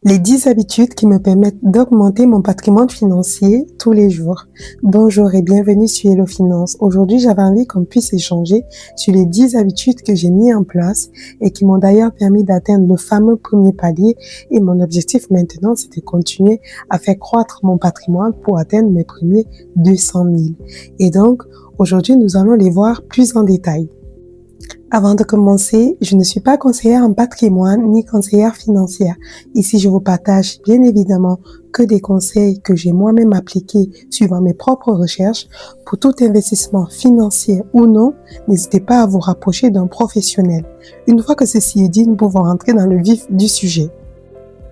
Les 10 habitudes qui me permettent d'augmenter mon patrimoine financier tous les jours. Bonjour et bienvenue sur Hello Finance. Aujourd'hui, j'avais envie qu'on puisse échanger sur les 10 habitudes que j'ai mis en place et qui m'ont d'ailleurs permis d'atteindre le fameux premier palier. Et mon objectif maintenant, c'est de continuer à faire croître mon patrimoine pour atteindre mes premiers 200 000. Et donc, aujourd'hui, nous allons les voir plus en détail. Avant de commencer, je ne suis pas conseillère en patrimoine ni conseillère financière. Ici, je vous partage bien évidemment que des conseils que j'ai moi-même appliqués suivant mes propres recherches. Pour tout investissement financier ou non, n'hésitez pas à vous rapprocher d'un professionnel. Une fois que ceci est dit, nous pouvons rentrer dans le vif du sujet.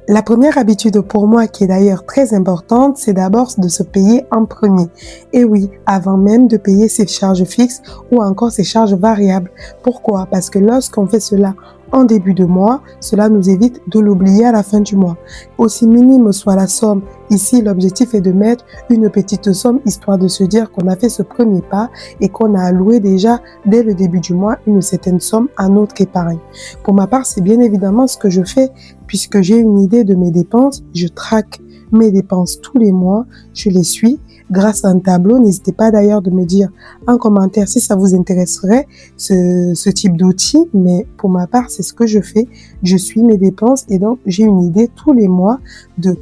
La première habitude pour moi, qui est d'ailleurs très importante, c'est d'abord de se payer en premier. Et oui, avant même de payer ses charges fixes ou encore ses charges variables. Pourquoi? Parce que lorsqu'on fait cela en début de mois, cela nous évite de l'oublier à la fin du mois. Aussi minime soit la somme, ici l'objectif est de mettre une petite somme histoire de se dire qu'on a fait ce premier pas et qu'on a alloué déjà dès le début du mois une certaine somme à notre épargne. Pour ma part, c'est bien évidemment ce que je fais puisque j'ai une idée de mes dépenses, je traque mes dépenses tous les mois, je les suis grâce à un tableau. N'hésitez pas d'ailleurs de me dire en commentaire si ça vous intéresserait ce type d'outil, mais pour ma part, c'est ce que je fais. Je suis mes dépenses et donc j'ai une idée tous les mois de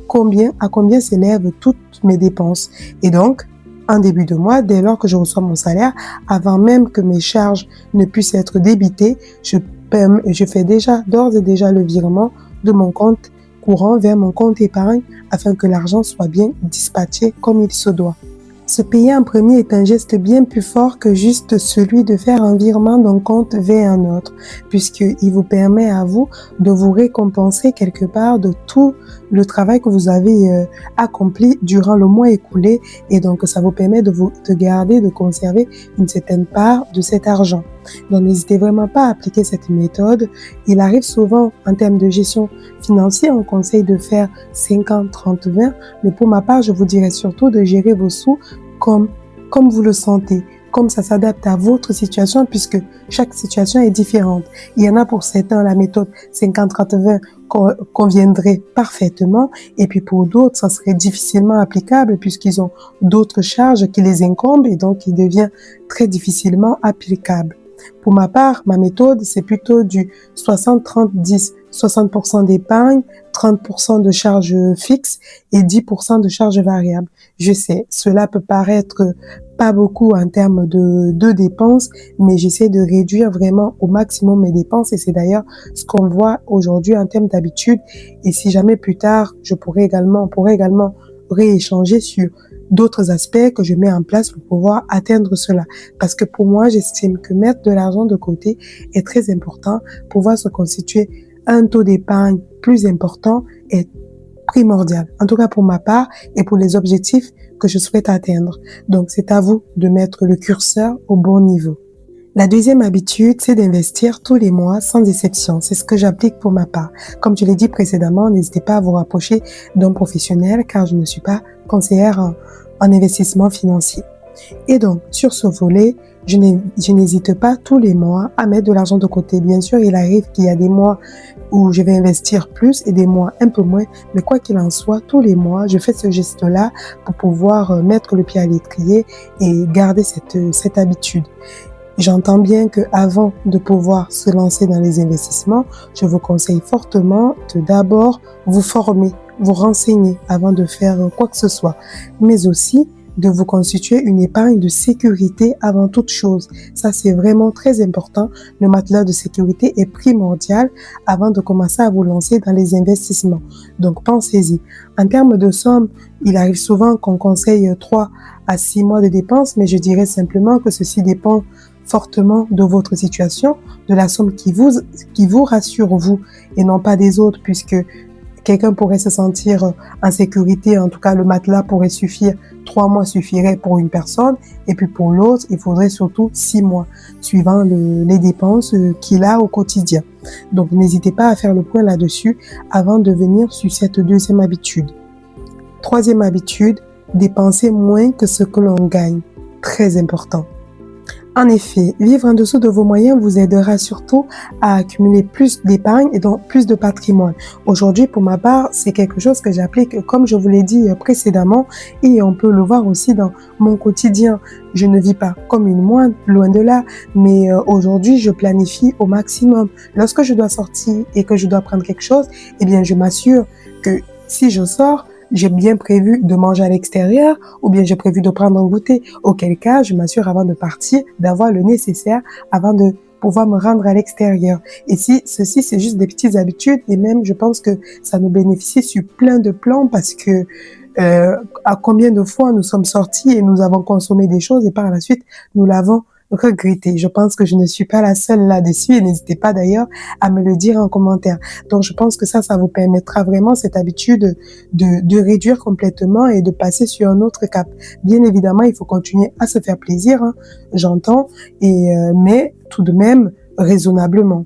à combien s'élèvent toutes mes dépenses. Et donc, en début de mois, dès lors que je reçois mon salaire, avant même que mes charges ne puissent être débitées, je fais d'ores et déjà le virement de mon compte courant vers mon compte épargne afin que l'argent soit bien dispatché comme il se doit. Se payer en premier est un geste bien plus fort que juste celui de faire un virement d'un compte vers un autre, puisqu'il vous permet à vous de vous récompenser quelque part de tout le travail que vous avez accompli durant le mois écoulé, et donc ça vous permet de garder, de conserver une certaine part de cet argent. Donc n'hésitez vraiment pas à appliquer cette méthode. Il arrive souvent en termes de gestion financière, on conseille de faire 50, 30, 20, mais pour ma part, je vous dirais surtout de gérer vos sous comme vous le sentez, comme ça s'adapte à votre situation, puisque chaque situation est différente. Il y en a pour certains, la méthode 50-30-20 conviendrait parfaitement, et puis pour d'autres, ça serait difficilement applicable puisqu'ils ont d'autres charges qui les incombent et donc il devient très difficilement applicable. Pour ma part, ma méthode, c'est plutôt du 60-30-10. 60% d'épargne, 30% de charges fixes et 10% de charges variables. Je sais, cela peut paraître pas beaucoup en termes de dépenses, mais j'essaie de réduire vraiment au maximum mes dépenses et c'est d'ailleurs ce qu'on voit aujourd'hui en termes d'habitude. Et si jamais plus tard, on pourrait également rééchanger sur d'autres aspects que je mets en place pour pouvoir atteindre cela. Parce que pour moi, j'estime que mettre de l'argent de côté est très important pour pouvoir se constituer un taux d'épargne plus important est primordial. En tout cas pour ma part et pour les objectifs que je souhaite atteindre. Donc c'est à vous de mettre le curseur au bon niveau. La deuxième habitude, c'est d'investir tous les mois sans exception. C'est ce que j'applique pour ma part. Comme je l'ai dit précédemment, n'hésitez pas à vous rapprocher d'un professionnel car je ne suis pas conseillère en investissement financier. Et donc, sur ce volet, je n'hésite pas tous les mois à mettre de l'argent de côté. Bien sûr, il arrive qu'il y a des mois où je vais investir plus et des mois un peu moins. Mais quoi qu'il en soit, tous les mois, je fais ce geste-là pour pouvoir mettre le pied à l'étrier et garder cette habitude. J'entends bien que avant de pouvoir se lancer dans les investissements, je vous conseille fortement de d'abord vous former, vous renseigner avant de faire quoi que ce soit, mais aussi de vous constituer une épargne de sécurité avant toute chose. Ça, c'est vraiment très important. Le matelas de sécurité est primordial avant de commencer à vous lancer dans les investissements. Donc, pensez-y. En termes de somme, il arrive souvent qu'on conseille 3 à 6 mois de dépenses, mais je dirais simplement que ceci dépend fortement de votre situation, de la somme qui vous rassure vous et non pas des autres, puisque quelqu'un pourrait se sentir en sécurité, en tout cas le matelas pourrait suffire, 3 mois suffirait pour une personne, et puis pour l'autre, il faudrait surtout 6 mois, suivant les dépenses qu'il a au quotidien. Donc n'hésitez pas à faire le point là-dessus avant de venir sur cette deuxième habitude. Troisième habitude, dépenser moins que ce que l'on gagne. Très important. En effet, vivre en dessous de vos moyens vous aidera surtout à accumuler plus d'épargne et donc plus de patrimoine. Aujourd'hui, pour ma part, c'est quelque chose que j'applique, comme je vous l'ai dit précédemment, et on peut le voir aussi dans mon quotidien. Je ne vis pas comme une moine, loin de là, mais aujourd'hui, je planifie au maximum. Lorsque je dois sortir et que je dois prendre quelque chose, eh bien, je m'assure que si je sors, j'ai bien prévu de manger à l'extérieur ou bien j'ai prévu de prendre un goûter. Auquel cas, je m'assure avant de partir d'avoir le nécessaire avant de pouvoir me rendre à l'extérieur. Et si ceci, c'est juste des petites habitudes et même, je pense que ça nous bénéficie sur plein de plans parce que à combien de fois nous sommes sortis et nous avons consommé des choses et par la suite, nous l'avons regretté. Je pense que je ne suis pas la seule là-dessus et n'hésitez pas d'ailleurs à me le dire en commentaire. Donc, je pense que ça vous permettra vraiment cette habitude de réduire complètement et de passer sur un autre cap. Bien évidemment, il faut continuer à se faire plaisir, hein, j'entends, mais tout de même raisonnablement.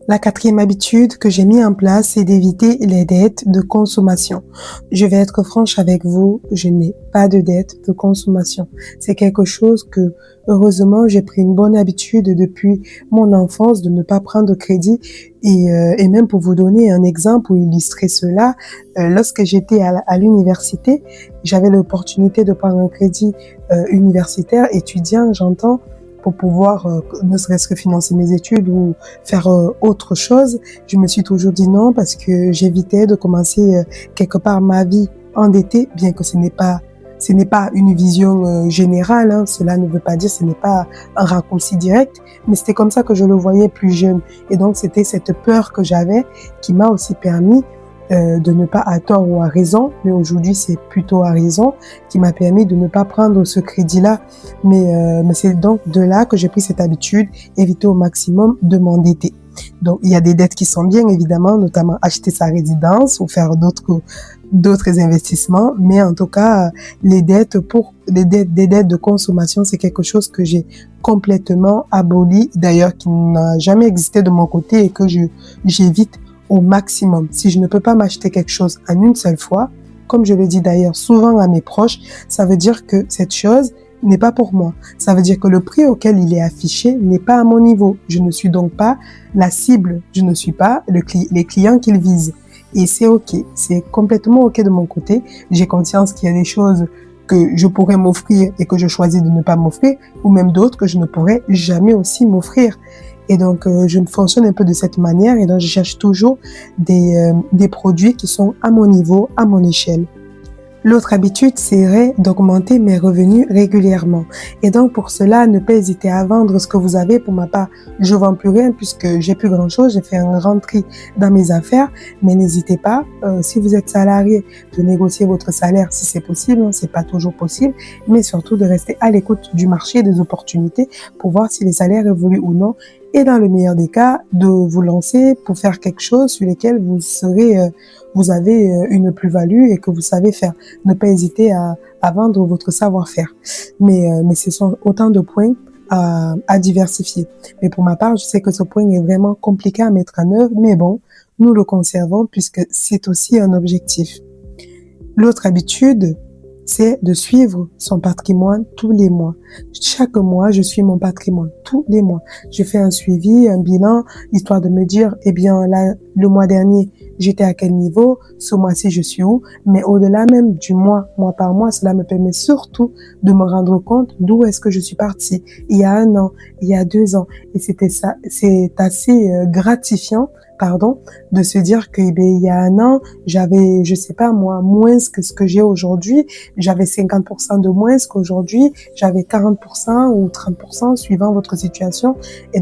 La quatrième habitude que j'ai mis en place, c'est d'éviter les dettes de consommation. Je vais être franche avec vous, je n'ai pas de dette de consommation. C'est quelque chose que, heureusement, j'ai pris une bonne habitude depuis mon enfance de ne pas prendre de crédit. Et même pour vous donner un exemple ou illustrer cela, lorsque j'étais à l'université, j'avais l'opportunité de prendre un crédit universitaire, étudiant, j'entends, pour pouvoir ne serait-ce que financer mes études ou faire autre chose. Je me suis toujours dit non parce que j'évitais de commencer quelque part ma vie endettée, bien que ce n'est pas une vision générale, hein. Cela ne veut pas dire, ce n'est pas un raccourci direct, mais c'était comme ça que je le voyais plus jeune. Et donc, c'était cette peur que j'avais qui m'a aussi permis de ne pas à tort ou à raison, mais aujourd'hui c'est plutôt à raison, qui m'a permis de ne pas prendre ce crédit-là. Mais c'est donc de là que j'ai pris cette habitude, éviter au maximum de m'endetter. Donc il y a des dettes qui sont bien évidemment, notamment acheter sa résidence ou faire d'autres investissements, mais en tout cas des dettes de consommation, c'est quelque chose que j'ai complètement aboli, d'ailleurs qui n'a jamais existé de mon côté et que j'évite au maximum. Si je ne peux pas m'acheter quelque chose en une seule fois, comme je le dis d'ailleurs souvent à mes proches, ça veut dire que cette chose n'est pas pour moi. Ça veut dire que le prix auquel il est affiché n'est pas à mon niveau. Je ne suis donc pas la cible. Je ne suis pas les clients qu'il vise. Et c'est OK. C'est complètement OK de mon côté. J'ai conscience qu'il y a des choses que je pourrais m'offrir et que je choisis de ne pas m'offrir, ou même d'autres que je ne pourrais jamais aussi m'offrir. Et donc, je fonctionne un peu de cette manière et donc je cherche toujours des produits qui sont à mon niveau, à mon échelle. L'autre habitude serait d'augmenter mes revenus régulièrement. Et donc, pour cela, ne pas hésiter à vendre ce que vous avez. Pour ma part, je vends plus rien puisque j'ai plus grand chose. J'ai fait un grand tri dans mes affaires. Mais n'hésitez pas, si vous êtes salarié, de négocier votre salaire si c'est possible. Hein, c'est pas toujours possible. Mais surtout de rester à l'écoute du marché, des opportunités pour voir si les salaires évoluent ou non. Et dans le meilleur des cas, de vous lancer pour faire quelque chose sur lequel vous avez une plus-value et que vous savez faire. Ne pas hésiter à vendre votre savoir-faire. Mais ce sont autant de points à diversifier. Mais pour ma part, je sais que ce point est vraiment compliqué à mettre en œuvre, mais bon, nous le conservons puisque c'est aussi un objectif. L'autre habitude, c'est de suivre son patrimoine tous les mois. Chaque mois, je suis mon patrimoine, tous les mois. Je fais un suivi, un bilan, histoire de me dire, eh bien, là, le mois dernier, j'étais à quel niveau, ce mois-ci, je suis où. Mais au-delà même du mois par mois, cela me permet surtout de me rendre compte d'où est-ce que je suis partie. Il y a 1 an, il y a 2 ans. Et c'est assez gratifiant, de se dire que, il y a 1 an, j'avais, je sais pas moi, moins que ce que j'ai aujourd'hui. J'avais 50% de moins qu'aujourd'hui. J'avais 40% ou 30% suivant votre situation et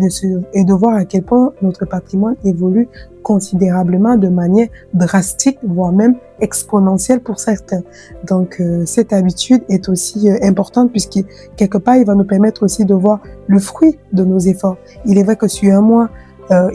de voir à quel point notre patrimoine évolue considérablement de manière drastique, voire même exponentielle pour certains. Donc, cette habitude est aussi importante puisque quelque part, il va nous permettre aussi de voir le fruit de nos efforts. Il est vrai que sur un mois,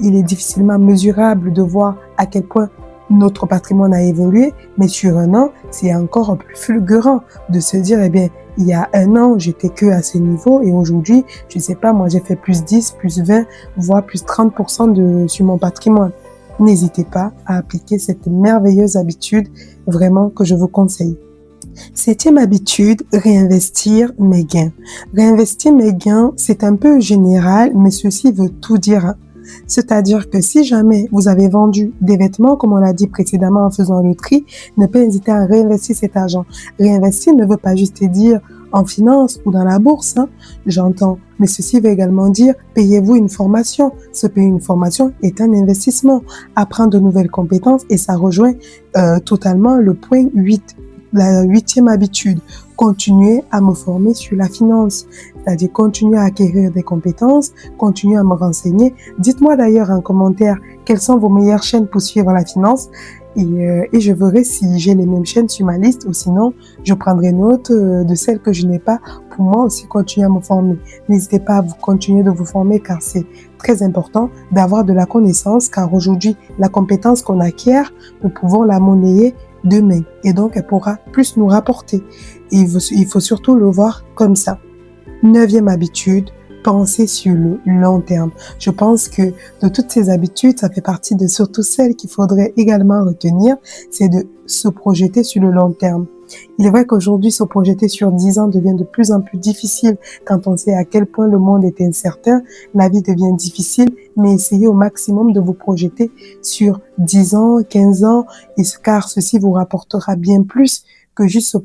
il est difficilement mesurable de voir à quel point notre patrimoine a évolué, mais sur 1 an, c'est encore plus fulgurant de se dire, eh bien, il y a 1 an, j'étais que à ce niveau et aujourd'hui, je sais pas, moi, j'ai fait plus 10, plus 20, voire plus 30% sur mon patrimoine. N'hésitez pas à appliquer cette merveilleuse habitude, vraiment, que je vous conseille. Septième habitude, réinvestir mes gains. Réinvestir mes gains, c'est un peu général, mais ceci veut tout dire. C'est-à-dire que si jamais vous avez vendu des vêtements, comme on l'a dit précédemment en faisant le tri, ne pas hésiter à réinvestir cet argent. Réinvestir ne veut pas juste dire en finance ou dans la bourse, j'entends. Mais ceci veut également dire payez-vous une formation. Se payer une formation est un investissement. Apprendre de nouvelles compétences et ça rejoint totalement le point 8. La 8e habitude, continuer à me former sur la finance, c'est-à-dire continuer à acquérir des compétences, continuer à me renseigner. Dites-moi d'ailleurs en commentaire quelles sont vos meilleures chaînes pour suivre la finance et je verrai si j'ai les mêmes chaînes sur ma liste ou sinon je prendrai note de celles que je n'ai pas pour moi aussi continuer à me former. N'hésitez pas à vous continuer de vous former car c'est très important d'avoir de la connaissance car aujourd'hui la compétence qu'on acquiert, nous pouvons la monnayer demain et donc elle pourra plus nous rapporter. Et il faut surtout le voir comme ça. 9e habitude, penser sur le long terme. Je pense que de toutes ces habitudes, ça fait partie de surtout celles qu'il faudrait également retenir, c'est de se projeter sur le long terme. Il est vrai qu'aujourd'hui, se projeter sur 10 ans devient de plus en plus difficile quand on sait à quel point le monde est incertain, la vie devient difficile, mais essayez au maximum de vous projeter sur 10 ans, 15 ans, car ceci vous rapportera bien plus que juste se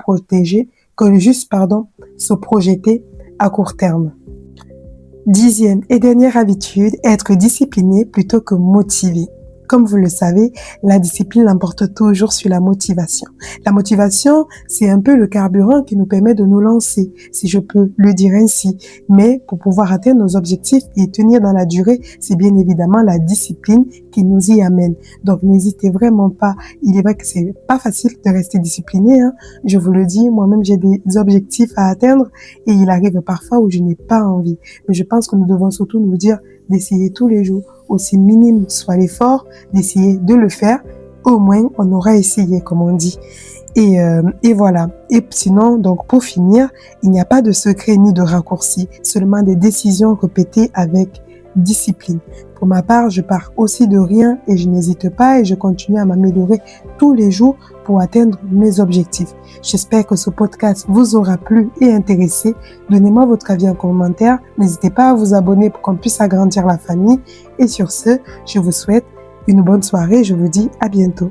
projeter à court terme. 10e et dernière habitude, être discipliné plutôt que motivé. Comme vous le savez, la discipline l'emporte toujours sur la motivation. La motivation, c'est un peu le carburant qui nous permet de nous lancer, si je peux le dire ainsi. Mais pour pouvoir atteindre nos objectifs et tenir dans la durée, c'est bien évidemment la discipline qui nous y amène. Donc n'hésitez vraiment pas. Il est vrai que c'est pas facile de rester discipliné, Je vous le dis, moi-même j'ai des objectifs à atteindre et il arrive parfois où je n'ai pas envie. Mais je pense que nous devons surtout nous dire d'essayer tous les jours, aussi minime soit l'effort, d'essayer de le faire, au moins on aura essayé, comme on dit. Et voilà. Et sinon, donc pour finir, il n'y a pas de secret ni de raccourci, seulement des décisions répétées avec discipline. Pour ma part, je pars aussi de rien et je n'hésite pas et je continue à m'améliorer tous les jours pour atteindre mes objectifs. J'espère que ce podcast vous aura plu et intéressé. Donnez-moi votre avis en commentaire. N'hésitez pas à vous abonner pour qu'on puisse agrandir la famille. Et sur ce, je vous souhaite une bonne soirée et je vous dis à bientôt.